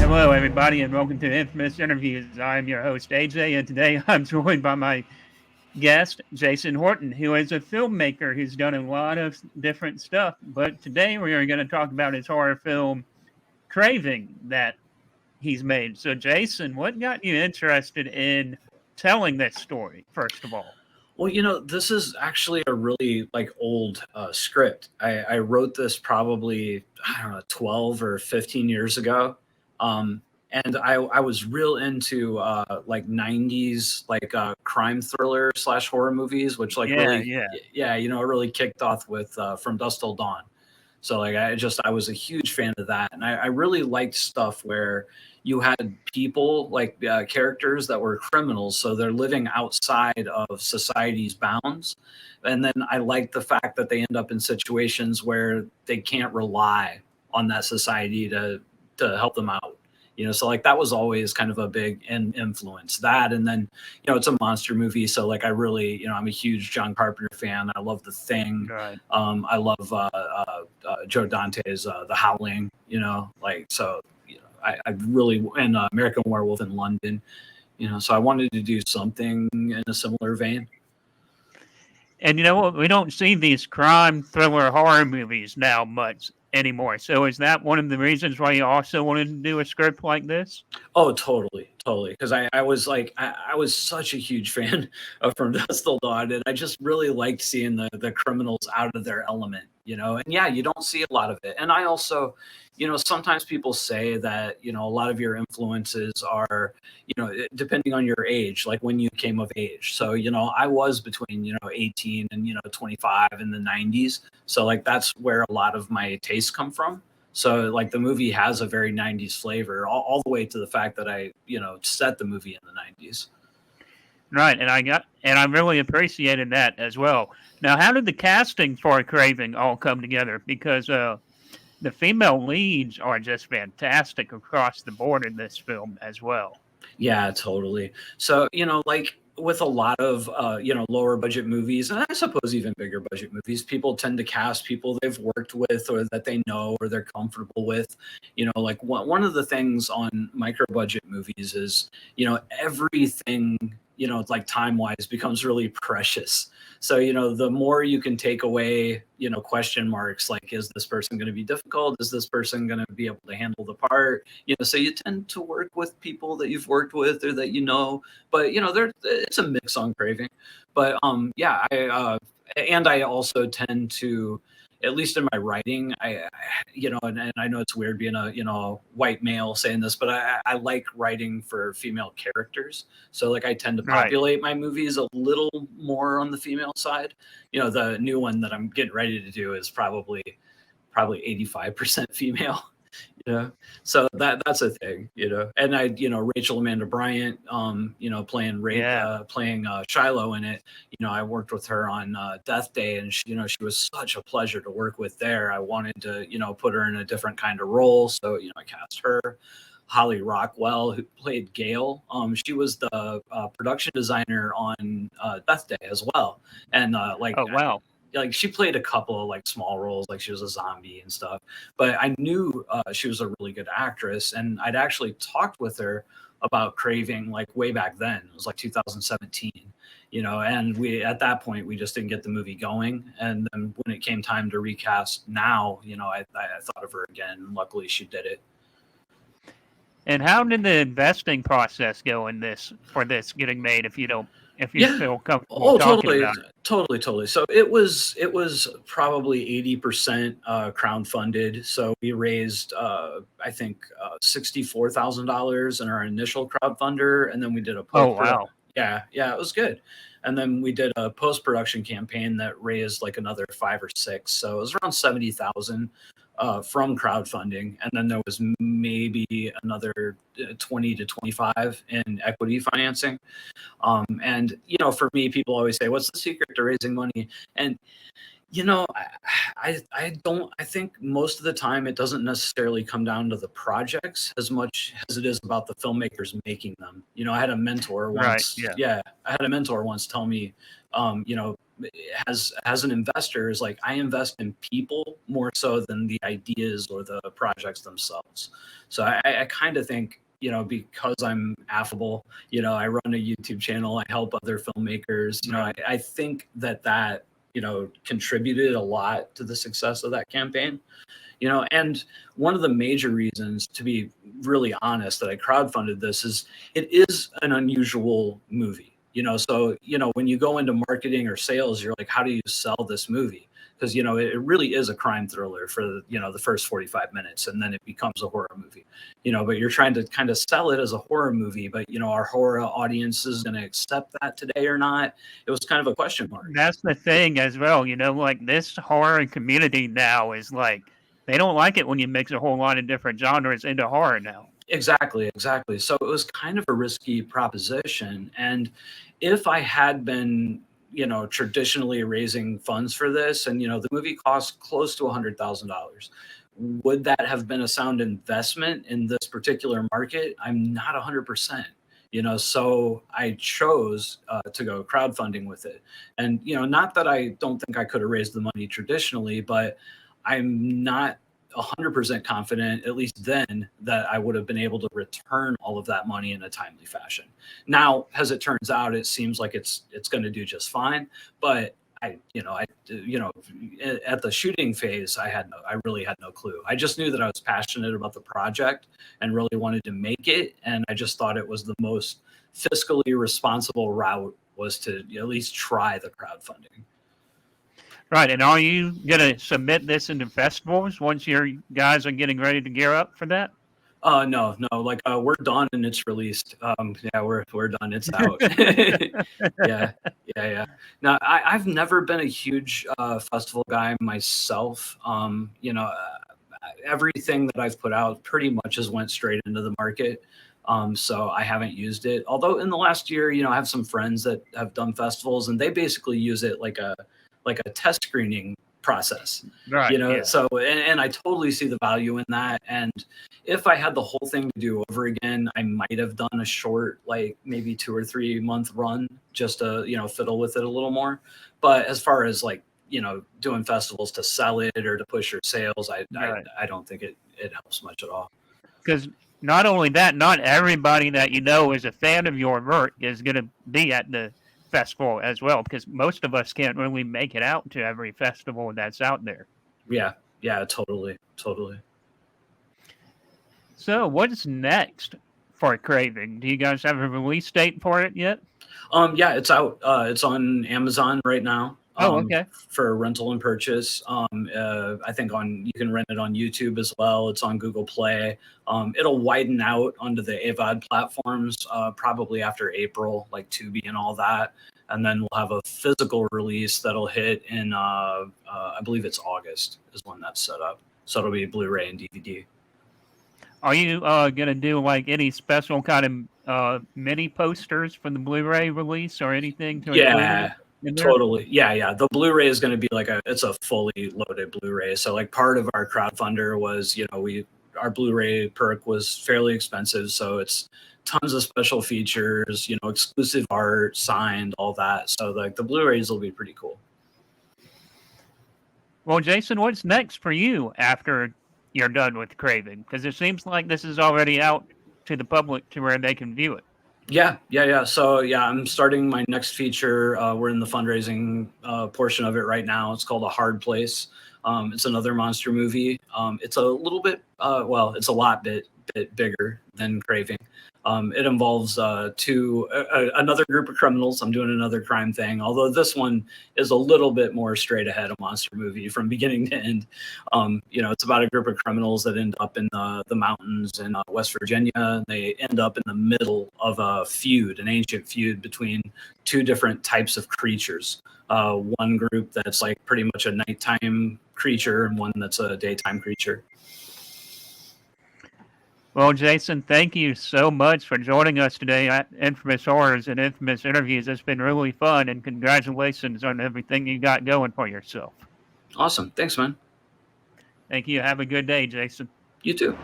Hello, everybody, and welcome to Infamous Interviews. I'm your host, AJ, and today I'm joined by my guest, Jason Horton, who is a filmmaker who's done a lot of different stuff. But today we are going to talk about his horror film, Craving, that he's made. So, Jason, what got you interested in telling this story, first of all? Well, this is actually a really old script. I wrote this probably, I don't know, 12 or 15 years ago. And I was real into 90s crime thriller slash horror movies, which Yeah, yeah. it really kicked off with From Dusk Till Dawn. So I was a huge fan of that, and I really liked stuff where you had people characters that were criminals, so they're living outside of society's bounds, and then I liked the fact that they end up in situations where they can't rely on that society to help them out. So that was always kind of a big influence. That, and then it's a monster movie, so I really I'm a huge John Carpenter fan. I love The Thing. Right. I love Joe Dante's The Howling. I really, and American Werewolf in London. So I wanted to do something in a similar vein. And you know what? We don't see these crime thriller horror movies now much anymore. So is that one of the reasons why you also wanted to do a script like this? Oh, totally. Because I was I was such a huge fan of From Dusk Till Dawn, and I just really liked seeing the criminals out of their element, and yeah, you don't see a lot of it. And I also, sometimes people say that, a lot of your influences are, depending on your age, like when you came of age. So, I was between, 18 and, 25 in the 90s. So that's where a lot of my tastes come from. So the movie has a very 90s flavor, all the way to the fact that I, set the movie in the 90s. Right, and I really appreciated that as well. Now, how did the casting for Craving all come together? Because the female leads are just fantastic across the board in this film as well. Yeah, totally. So, with a lot of lower budget movies, and I suppose even bigger budget movies, people tend to cast people they've worked with or that they know or they're comfortable with. One of the things on micro budget movies is, everything, time wise becomes really precious. So, the more you can take away, question marks, like, is this person going to be difficult? Is this person going to be able to handle the part? So you tend to work with people that you've worked with or that, but, it's a mix on Craving. But, yeah, and I also tend to, at least in my writing, and I know it's weird being a, white male saying this, but I like writing for female characters. So I tend to populate my movies a little more on the female side. The new one that I'm getting ready to do is probably 85% female. So that's a thing, and I, Rachel Amanda Bryant, playing Shiloh in it. I worked with her on Death Day, and she was such a pleasure to work with there. I wanted to, put her in a different kind of role. So, I cast her. Holly Rockwell, who played Gail. She was the production designer on Death Day as well. And oh, wow. She played a couple of small roles, like she was a zombie and stuff, but I knew she was a really good actress, and I'd actually talked with her about Craving way back then. It was 2017, and we, at that point, we just didn't get the movie going. And then when it came time to recast now, I thought of her again, and luckily she did it. And how did the investing process go in this for this getting made? If you feel comfortable talking about it. Totally. So it was probably 80% crowdfunded. So we raised I think $64,000 in our initial crowdfunder, and then we did a post. Oh, wow. Yeah, it was good. And then we did a post-production campaign that raised another 5 or 6. So it was around 70,000 from crowdfunding, and then there was maybe another 20 to 25 in equity financing. And for me, people always say, "What's the secret to raising money?" And I think most of the time it doesn't necessarily come down to the projects as much as it is about the filmmakers making them. I had a mentor once. Right, yeah. I had a mentor once tell me, as an investor is like I invest in people more so than the ideas or the projects themselves. So I kind of think, because I'm affable, I run a YouTube channel, I help other filmmakers, I think that contributed a lot to the success of that campaign. And one of the major reasons, to be really honest, that I crowdfunded this is it is an unusual movie. So when you go into marketing or sales, you're like, how do you sell this movie? Because it really is a crime thriller for the first 45 minutes, and then it becomes a horror movie. But you're trying to kind of sell it as a horror movie, but our horror audience is going to accept that today or not. It was kind of a question mark. That's the thing as well. Like this horror community now is like they don't like it when you mix a whole lot of different genres into horror now. Exactly. So it was kind of a risky proposition. And if I had been, traditionally raising funds for this, and, the movie cost close to $100,000, would that have been a sound investment in this particular market? I'm not 100%. So I chose to go crowdfunding with it. And, not that I don't think I could have raised the money traditionally, but I'm not 100% confident, at least then, that I would have been able to return all of that money in a timely fashion. Now, as it turns out, it seems like it's going to do just fine. But at the shooting phase, I really had no clue. I just knew that I was passionate about the project and really wanted to make it. And I just thought it was the most fiscally responsible route was to at least try the crowdfunding. Right. And are you going to submit this into festivals once your guys are getting ready to gear up for that? No. Like we're done and it's released. Yeah, we're done. It's out. Yeah. Now, I've never been a huge festival guy myself. Everything that I've put out pretty much has went straight into the market. So I haven't used it. Although in the last year, I have some friends that have done festivals and they basically use it like a test screening process, right? Yeah. So, and I totally see the value in that. And if I had the whole thing to do over again, I might have done a short, like maybe 2 or 3 month run just to, fiddle with it a little more. But as far as like, doing festivals to sell it or to push your sales, I don't think it helps much at all. Because not only that, not everybody that is a fan of your work is going to be at the festival as well, because most of us can't really make it out to every festival that's out there. Yeah, totally. So what's next for Craving? Do you guys have a release date for it yet? Yeah, it's out. It's on Amazon right now. Okay. For rental and purchase. I think you can rent it on YouTube as well. It's on Google Play. It'll widen out onto the AVOD platforms probably after April, like Tubi and all that. And then we'll have a physical release that'll hit in, I believe it's August is when that's set up. So it'll be Blu-ray and DVD. Are you going to do like any special kind of mini posters for the Blu-ray release or anything? Yeah. Totally. Yeah. The Blu-ray is going to be it's a fully loaded Blu-ray. So like part of our crowdfunder was, our Blu-ray perk was fairly expensive. So it's tons of special features, exclusive art, signed, all that. So like the Blu-rays will be pretty cool. Well, Jason, what's next for you after you're done with Craving? Because it seems like this is already out to the public to where they can view it. Yeah. So I'm starting my next feature. We're in the fundraising portion of it right now. It's called A Hard Place. It's another monster movie. It's a little bit, it's a lot bit bigger than Craving. It involves another group of criminals. I'm doing another crime thing, although this one is a little bit more straight ahead, a monster movie from beginning to end. It's about a group of criminals that end up in the mountains in West Virginia. They end up in the middle of an ancient feud between two different types of creatures. One group that's like pretty much a nighttime creature and one that's a daytime creature. Well, Jason, thank you so much for joining us today at Infamous Horrors and Infamous Interviews. It's been really fun, and congratulations on everything you got going for yourself. Awesome. Thanks, man. Thank you. Have a good day, Jason. You too.